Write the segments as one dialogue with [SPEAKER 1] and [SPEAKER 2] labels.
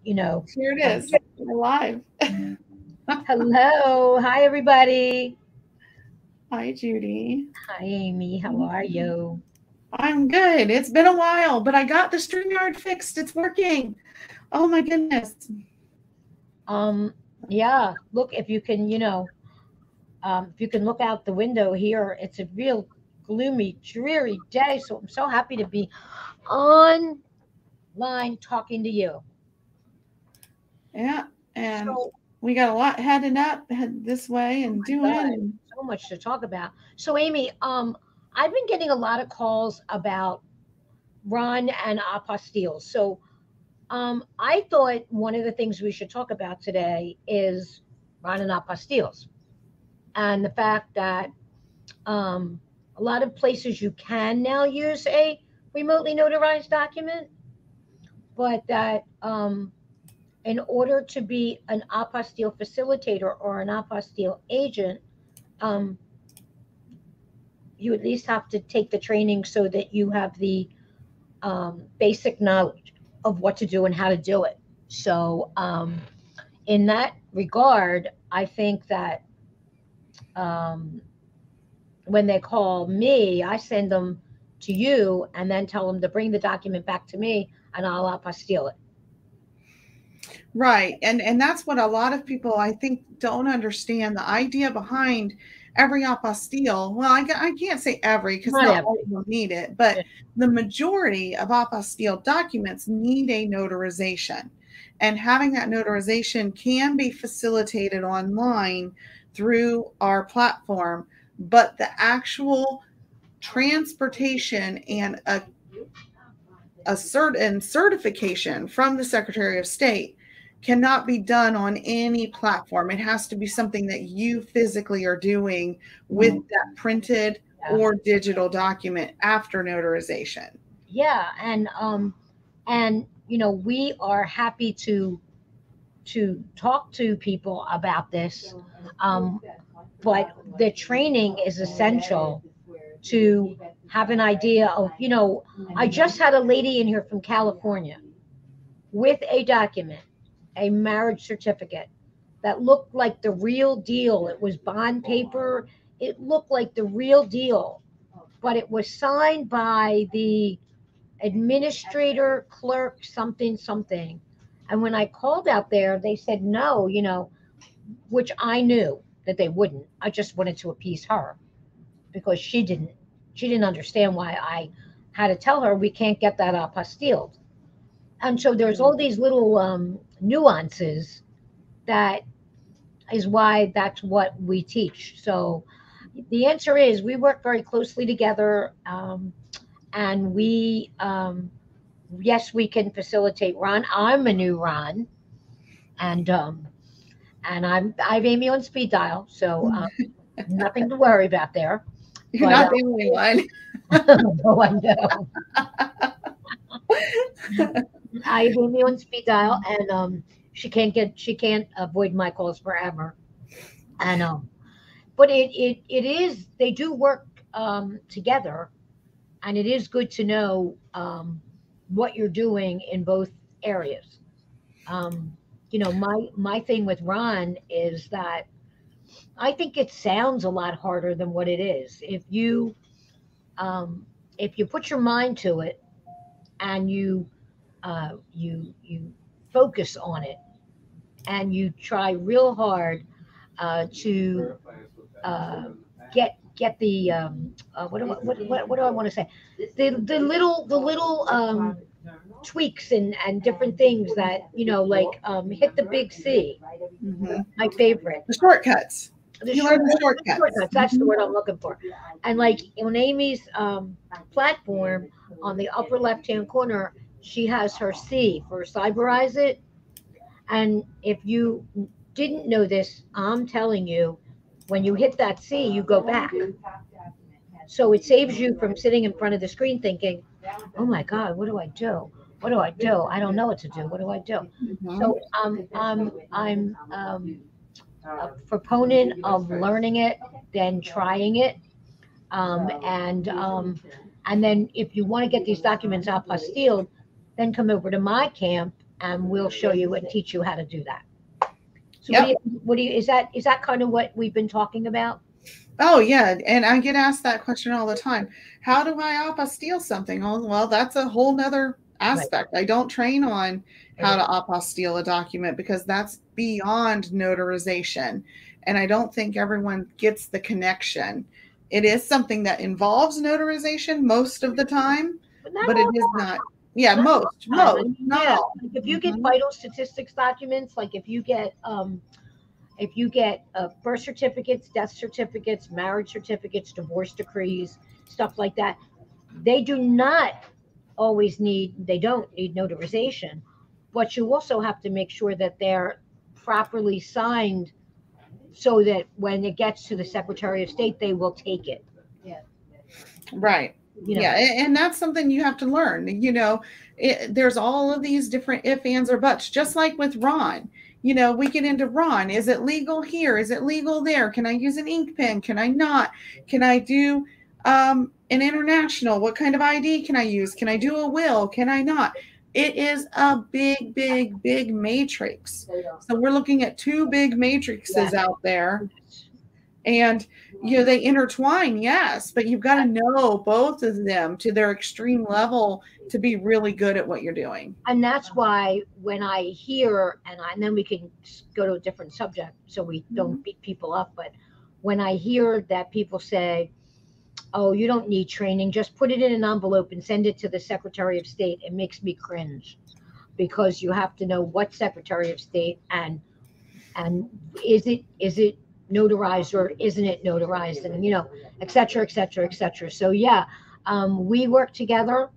[SPEAKER 1] you know.
[SPEAKER 2] Here it is. We're live.
[SPEAKER 1] Hello. Hi, everybody.
[SPEAKER 2] Hi, Judy.
[SPEAKER 1] Hi, Amy. How are you?
[SPEAKER 2] I'm good. It's been a while, but I got the StreamYard fixed. It's working. Oh my goodness.
[SPEAKER 1] Yeah. Look, if you can, if you can look out the window here, it's a real gloomy, dreary day. So I'm so happy to be online talking to you.
[SPEAKER 2] Yeah, and
[SPEAKER 1] So
[SPEAKER 2] we got a lot heading up this way and doing.
[SPEAKER 1] God,
[SPEAKER 2] And
[SPEAKER 1] so much to talk about. So Amy, I've been getting a lot of calls about Ron and apostilles. So I thought one of the things we should talk about today is Ron and apostilles and the fact that um, a lot of places you can now use a remotely notarized document, but that in order to be an apostille facilitator or an apostille agent, um, you at least have to take the training so that you have the basic knowledge of what to do and how to do it. So, in that regard, I think that um, when they call me, I send them to you and then tell them to bring the document back to me and I'll apostille it.
[SPEAKER 2] right, and that's what a lot of people I think don't understand the idea behind every apostille. Well, I can't say every because
[SPEAKER 1] Not
[SPEAKER 2] not all
[SPEAKER 1] every.
[SPEAKER 2] of them need it, but
[SPEAKER 1] Yeah.
[SPEAKER 2] the majority of apostille documents need a notarization. And having that notarization can be facilitated online through our platform, but the actual transportation and a certain certification from the Secretary of State cannot be done on any platform. It has to be something that you physically are doing with that printed or digital document after notarization.
[SPEAKER 1] Yeah, and we are happy to talk to people about this. Um, but the training is essential to have an idea of, I just had a lady in here from California with a document, a marriage certificate that looked like the real deal. It was bond paper. It looked like the real deal, but it was signed by the administrator, clerk, something, something. And when I called out there, they said no, which I knew that they wouldn't. I just wanted to appease her because she didn't understand why I had to tell her we can't get that apostilled. And so there's all these little nuances that is why that's what we teach. So the answer is we work very closely together, and yes, we can facilitate Ron. I'm a new Ron, and I've Amy on speed dial, so nothing to worry about there.
[SPEAKER 2] You're
[SPEAKER 1] But
[SPEAKER 2] not the only one.
[SPEAKER 1] no, I know. I have Amy on speed dial, and she can't avoid my calls forever. And but it is they do work together, and it is good to know what you're doing in both areas. Um, my thing with Ron is that I think it sounds a lot harder than what it is. Um, if you put your mind to it and you focus on it and you try real hard to uh, get the what do I want to say, the little tweaks and different things that like hit the big C.
[SPEAKER 2] Mhm.
[SPEAKER 1] My favorite.
[SPEAKER 2] The shortcuts.
[SPEAKER 1] The
[SPEAKER 2] You learn
[SPEAKER 1] short,
[SPEAKER 2] the shortcuts.
[SPEAKER 1] shortcuts. That's the word I'm looking for. And like on Amy's platform, on the upper left hand corner, she has her C for cyberize it. And if you didn't know this, I'm telling you, when you hit that C, you go back. So it saves you from sitting in front of the screen thinking, "Oh my God, what do I do? What do I do? I don't know what to do. What do I do?"
[SPEAKER 2] Mhm.
[SPEAKER 1] So I'm a proponent of learning it, then trying it, and then if you want to get these documents apostilled, then come over to my camp and we'll show you and teach you how to do that. So
[SPEAKER 2] Yep.
[SPEAKER 1] what do you, is that kind of what we've been talking about?
[SPEAKER 2] Oh yeah, and I get asked that question all the time. How do I apostille something? Oh, well, that's a whole nother aspect. I don't train on how to apostille a document because that's beyond notarization. And I don't think everyone gets the connection. It is something that involves notarization most of the time, but it is not. Yeah, most, not all.
[SPEAKER 1] Like if you get vital statistics documents, like if you get birth certificates, death certificates, marriage certificates, divorce decrees, stuff like that, they don't need notarization, but you also have to make sure that they're properly signed so that when it gets to the Secretary of State, they will take it.
[SPEAKER 2] Right. Yeah, and that's something you have to learn. There's all of these different if, ands, or buts, just like with Ron. We get into Ron. Is it legal here? Is it legal there? Can I use an ink pen? Can I not? Can I do an international? What kind of ID can I use? Can I do a will? Can I not? It is a big, big, big matrix. So we're looking at two big matrices out there. And they intertwine, yes, but you've got to know both of them to their extreme level to be really good at what you're doing.
[SPEAKER 1] And that's why when I hear, and then we can go to a different subject so we don't beat people up, but when I hear that people say, oh, you don't need training, just put it in an envelope and send it to the Secretary of State, it makes me cringe, because you have to know what Secretary of State and is it notarized or isn't it notarized, and et cetera, et cetera, et cetera. So yeah, we work together.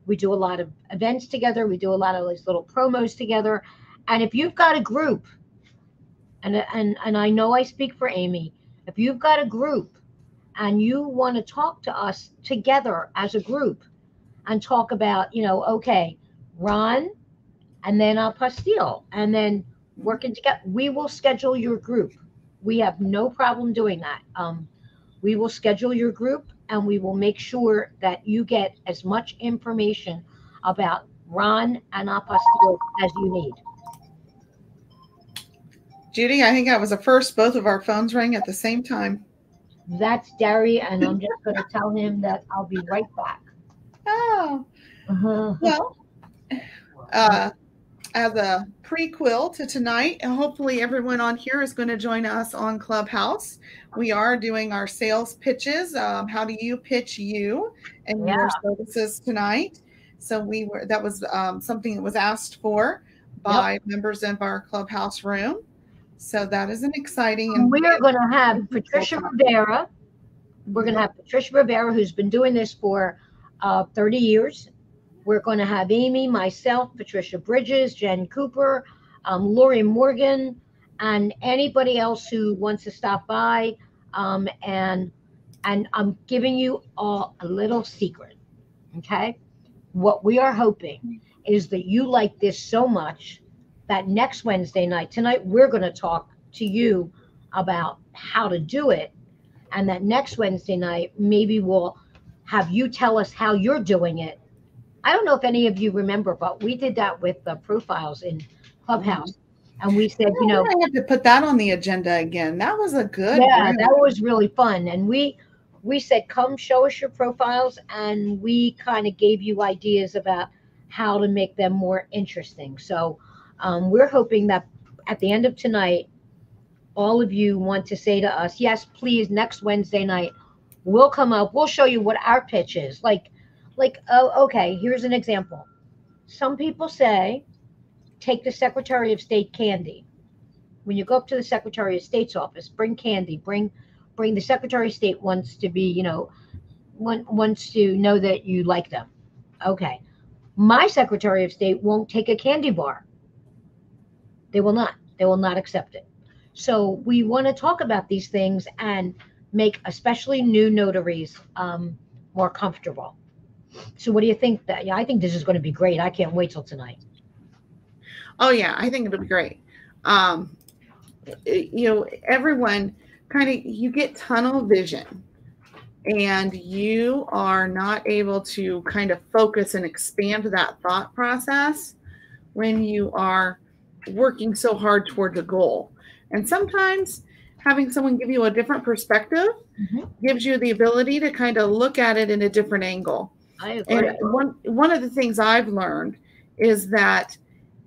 [SPEAKER 1] We do a lot of events together. We do a lot of these little promos together. And if you've got a group, and I know I speak for Amy, if you've got a group and you want to talk to us together as a group and talk about, okay, Ron, and then apostille, and then working together, we will schedule your group. We have no problem doing that. We will schedule your group, and we will make sure that you get as much information about Ron and apostille as you need.
[SPEAKER 2] Judy, I think that was a first. Both of our phones rang at the same time.
[SPEAKER 1] That's Derry, and I'm just going to tell him that I'll be right back.
[SPEAKER 2] Oh, well, as a prequel to tonight, and hopefully everyone on here is going to join us on Clubhouse. We are doing our sales pitches. How do you pitch you and your services tonight? So that was something that was asked for by members of our Clubhouse room. So that is an exciting.
[SPEAKER 1] And we're going to have Patricia Rivera. We're going to have Patricia Rivera, who's been doing this for 30 years. We're going to have Amy, myself, Patricia Bridges, Jen Cooper, Lori Morgan, and anybody else who wants to stop by. And I'm giving you all a little secret, okay? What we are hoping is that you like this so much that next Wednesday night, tonight, we're going to talk to you about how to do it. And that next Wednesday night, maybe we'll have you tell us how you're doing it. I don't know if any of you remember, but we did that with the profiles in Clubhouse. And we said,
[SPEAKER 2] I have to put that on the agenda again. That was a good
[SPEAKER 1] group. That was really fun. And we said, come show us your profiles. And we kind of gave you ideas about how to make them more interesting. So we're hoping that at the end of tonight, all of you want to say to us, yes, please, next Wednesday night, we'll come up, we'll show you what our pitch is. Okay, here's an example. Some people say, take the Secretary of State candy. When you go up to the Secretary of State's office, bring candy, bring the Secretary of State wants to be, wants to know that you like them. Okay. My Secretary of State won't take a candy bar. They will not accept it. So we want to talk about these things and make especially new notaries more comfortable. So what do you think? I think this is going to be great. I can't wait till tonight.
[SPEAKER 2] Oh yeah, I think it'll be great. Everyone you get tunnel vision and you are not able to kind of focus and expand that thought process when you are working so hard towards a goal. And sometimes having someone give you a different perspective gives you the ability to kind of look at it in a different angle.
[SPEAKER 1] I agree.
[SPEAKER 2] And one of the things I've learned is that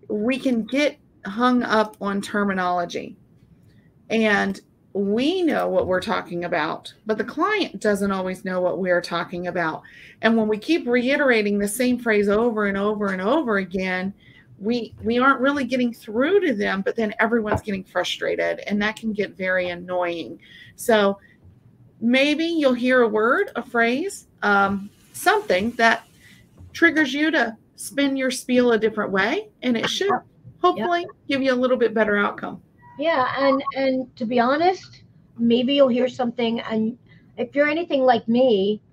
[SPEAKER 2] we can get hung up on terminology, and we know what we're talking about, but the client doesn't always know what we're talking about. And when we keep reiterating the same phrase over and over and over again, we aren't really getting through to them, but then everyone's getting frustrated, and that can get very annoying. So maybe you'll hear a word, a phrase, something that triggers you to spin your spiel a different way, and it should hopefully give you a little bit better outcome.
[SPEAKER 1] Yeah, and to be honest, maybe you'll hear something, and if you're anything like me,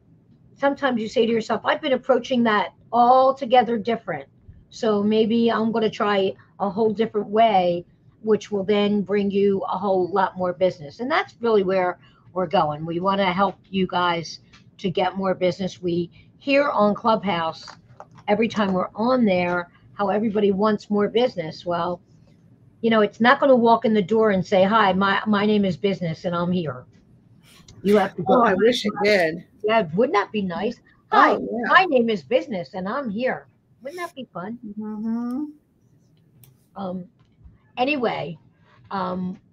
[SPEAKER 1] sometimes you say to yourself, I've been approaching that altogether different. So maybe I'm going to try a whole different way, which will then bring you a whole lot more business. And that's really where we're going. We want to help you guys to get more business. We hear on Clubhouse every time we're on there how everybody wants more business. Well, you know, it's not going to walk in the door and say, hi, my name is Business and I'm here. You have to go.
[SPEAKER 2] Oh, I wish it did.
[SPEAKER 1] Yeah, wouldn't that be nice? Hi, my name is Business and I'm here. Wouldn't that be fun? Anyway,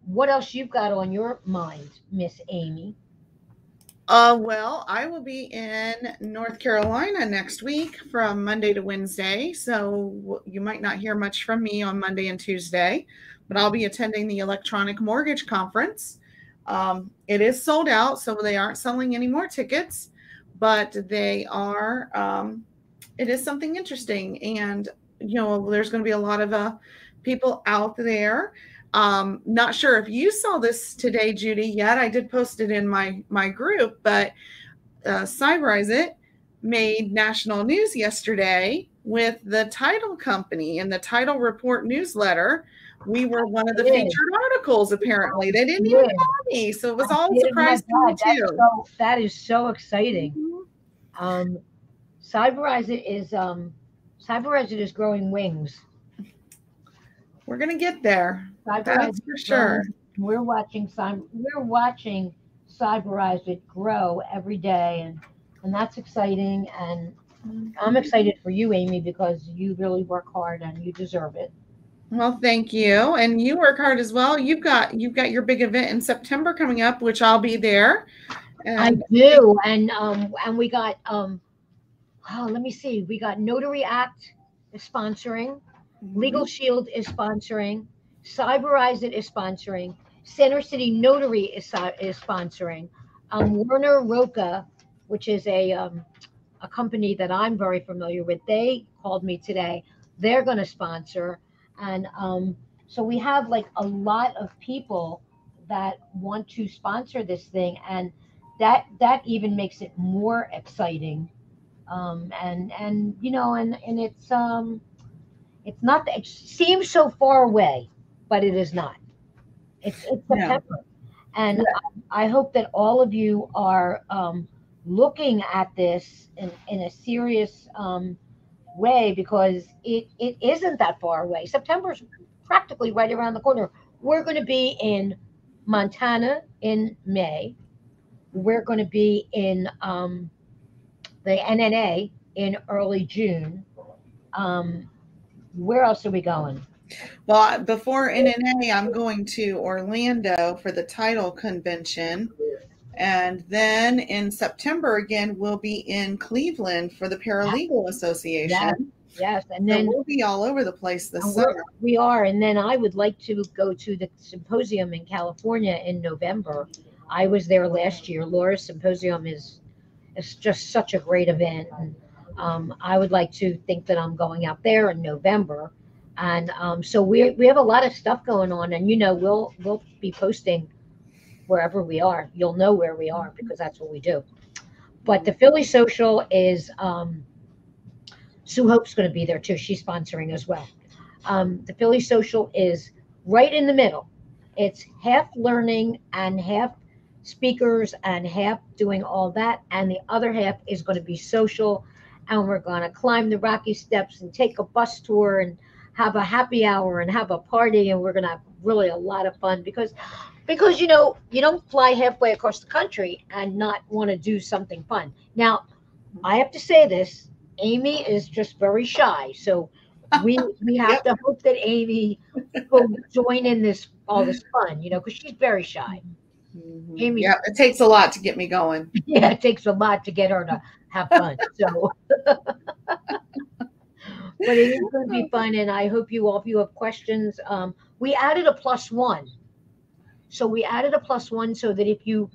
[SPEAKER 1] what else you've got on your mind, Miss Amy?
[SPEAKER 2] Well, I will be in North Carolina next week from Monday to Wednesday. So you might not hear much from me on Monday and Tuesday, but I'll be attending the Electronic Mortgage Conference. It is sold out, so they aren't selling any more tickets, but they are, it is something interesting. And, you know, there's going to be a lot of people out there. Not sure if you saw this today, Judy, yet. I did post it in my group, but Cyberize It made national news yesterday with the title company and the title report newsletter. We were one of the featured articles, apparently. They didn't even call me, so it was all a surprise to me, too.
[SPEAKER 1] That is so exciting. Cyberize It is growing wings.
[SPEAKER 2] We're going to get there. That's for sure.
[SPEAKER 1] We're watching Cyberize It grow every day, and that's exciting. And I'm excited for you, Amy, because you really work hard and you deserve it.
[SPEAKER 2] Well, thank you, and you work hard as well. You've got your big event in September coming up, which I'll be there.
[SPEAKER 1] I do, and we got let me see, we got Notary Act is sponsoring, Legal Shield is sponsoring, Cyberize It is sponsoring, Center City Notary is sponsoring, Werner Roca, which is a company that I'm very familiar with. They called me today. They're going to sponsor. And so we have like a lot of people that want to sponsor this thing, and that even makes it more exciting. And you know, and it's not, it seems so far away, but it is not. It's September, and I hope that all of you are looking at this in a serious way, because it isn't that far away. September's practically right around the corner. We're going to be in Montana in May. We're going to be in the NNA in early June. Where else are we going?
[SPEAKER 2] Well, before NNA, I'm going to Orlando for the title convention. And then in September, again, we'll be in Cleveland for the Paralegal Association.
[SPEAKER 1] Yes. And then
[SPEAKER 2] we'll be all over the place this summer.
[SPEAKER 1] We are. And then I would like to go to the symposium in California in November. I was there last year. Laura's symposium is just such a great event. And I would like to think that I'm going out there in November. And so we have a lot of stuff going on. And, you know, we'll be posting wherever we are. You'll know where we are because that's what we do. But the Philly Social is, Sue Hope's going to be there too. She's sponsoring as well. The Philly Social is right in the middle. It's half learning and half speakers and half doing all that. And the other half is going to be social. And we're going to climb the Rocky Steps and take a bus tour and have a happy hour and have a party, and we're going to have really a lot of fun because you don't fly halfway across the country and not want to do something fun. Now, I have to say this, Amy is just very shy, so we have
[SPEAKER 2] Yep.
[SPEAKER 1] to hope that Amy will join in all this fun, because she's very shy. Amy,
[SPEAKER 2] Yeah, it takes a lot to get me going.
[SPEAKER 1] yeah, it takes a lot to get her to have fun. So, but it is going to be fun, and I hope if you have questions, we added a +1. So we added a +1 so that if you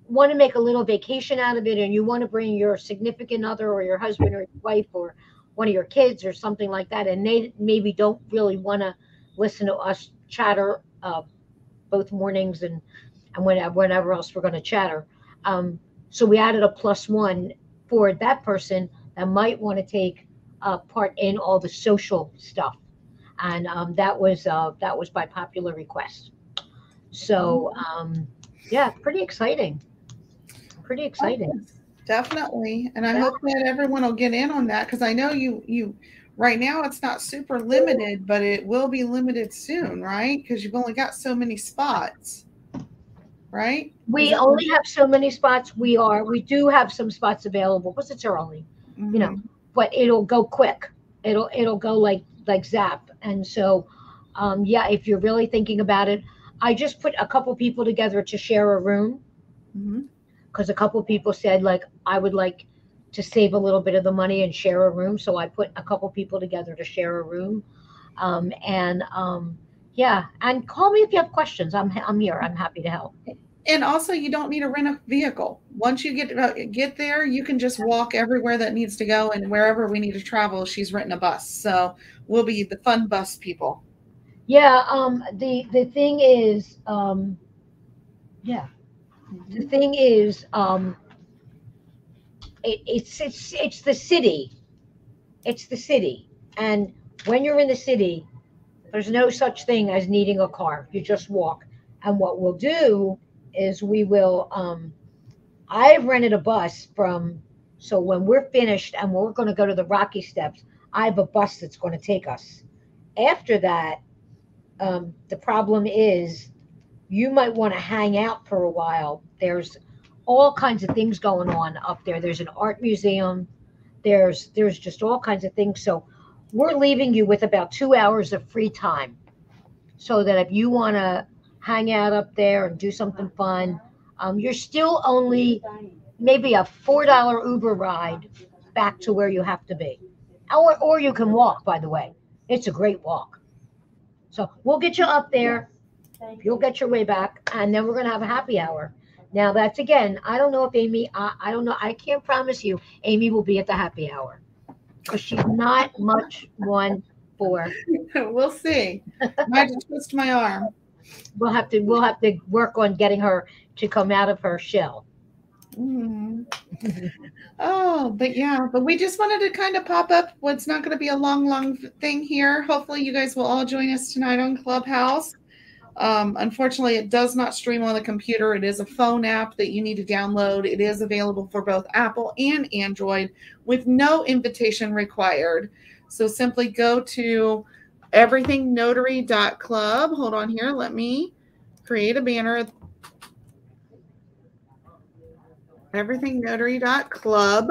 [SPEAKER 1] want to make a little vacation out of it and you want to bring your significant other or your husband or your wife or one of your kids or something like that, and they maybe don't really want to listen to us chatter both mornings and whenever else we're going to chatter. So we added a +1 for that person that might want to take part in all the social stuff, and that was by popular request. So yeah, pretty exciting. Pretty exciting.
[SPEAKER 2] Definitely. And I hope that everyone will get in on that because I know you right now it's not super limited, but it will be limited soon, right? Because you've only got so many spots, right?
[SPEAKER 1] We only have so many spots. We do have some spots available because it's early, but it'll go quick. It'll go like zap. And so, yeah, if you're really thinking about it, I just put a couple people together to share a room because a couple people said I would like to save a little bit of the money and share a room. So I put a couple people together to share a room. Yeah, and call me if you have questions. I'm here. I'm happy to help.
[SPEAKER 2] And also, you don't need to rent a vehicle. Once you get there, you can just walk everywhere that needs to go, and wherever we need to travel, she's renting a bus. So we'll be the fun bus people.
[SPEAKER 1] Yeah. The thing is, yeah, the thing is, it's the city. It's the city, and when you're in the city, there's no such thing as needing a car. You just walk. And what we'll do is I've rented a bus so when we're finished and we're going to go to the Rocky Steps, I have a bus that's going to take us. After that, the problem is you might want to hang out for a while. There's all kinds of things going on up there. There's an art museum. There's just all kinds of things. So we're leaving you with about 2 hours of free time so that if you want to hang out up there and do something fun, you're still only maybe a $4 Uber ride back to where you have to be. Or you can walk, by the way. It's a great walk. So we'll get you up there. You'll get your way back, and then we're going to have a happy hour. Now, that's again, I don't know if Amy, I don't know. I can't promise you Amy will be at the happy hour because she's not much one for.
[SPEAKER 2] We'll see. Might just twist my arm.
[SPEAKER 1] We'll have to work on getting her to come out of her shell.
[SPEAKER 2] Oh, but we just wanted to kind of pop up what's not going to be a long thing here. Hopefully you guys will all join us tonight on Clubhouse. Unfortunately, it does not stream on the computer. It is a phone app that you need to download. It is available for both Apple and Android with no invitation required. So simply go to everythingnotary.club. Hold on here. Let me create a banner. Everythingnotary.club.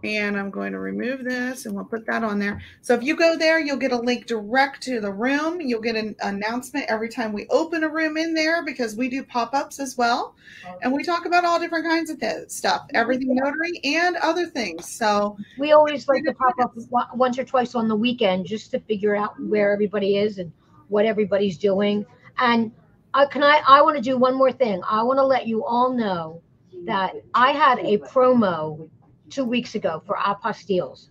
[SPEAKER 2] And I'm going to remove this and we'll put that on there. So if you go there, you'll get a link direct to the room. You'll get an announcement every time we open a room in there because we do pop-ups as well. And we talk about all different kinds of stuff, everything notary and other things. So
[SPEAKER 1] we always like to pop up once or twice on the weekend just to figure out where everybody is and what everybody's doing. And I want to do one more thing. I want to let you all know that I had a promo 2 weeks ago for apostilles.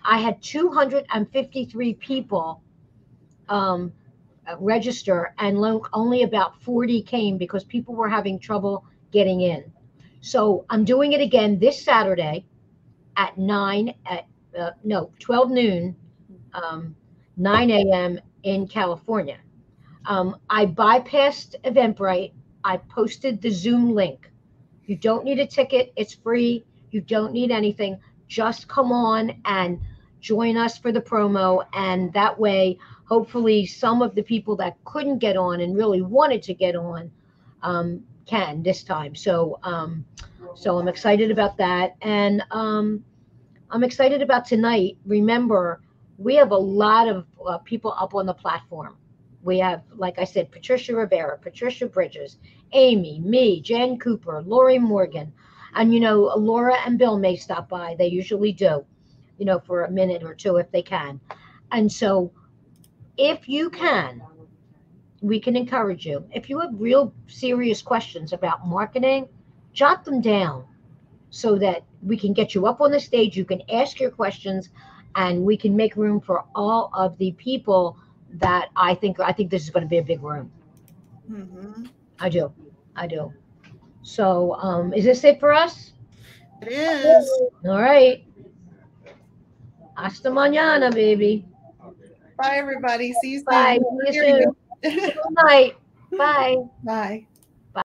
[SPEAKER 1] I had 253 people register, and only about 40 came because people were having trouble getting in. So I'm doing it again this Saturday at 12 noon, 9 a.m. in California. I bypassed Eventbrite. I posted the Zoom link. You don't need a ticket. It's free. You don't need anything. Just come on and join us for the promo, and that way, hopefully, some of the people that couldn't get on and really wanted to get on can this time. So I'm excited about that, and I'm excited about tonight. Remember, we have a lot of people up on the platform. We have, like I said, Patricia Rivera, Patricia Bridges, Amy, me, Jen Cooper, Lori Morgan. And, Laura and Bill may stop by. They usually do, for a minute or two if they can. And so if you can, we can encourage you. If you have real serious questions about marketing, jot them down so that we can get you up on the stage. You can ask your questions, and we can make room for all of the people that I think this is going to be a big room.
[SPEAKER 2] Mm-hmm.
[SPEAKER 1] I do. So, is this it for us?
[SPEAKER 2] It is.
[SPEAKER 1] All right. Hasta mañana, baby.
[SPEAKER 2] Bye, everybody. See you soon.
[SPEAKER 1] Bye. See you soon. Good night. Bye.
[SPEAKER 2] Bye.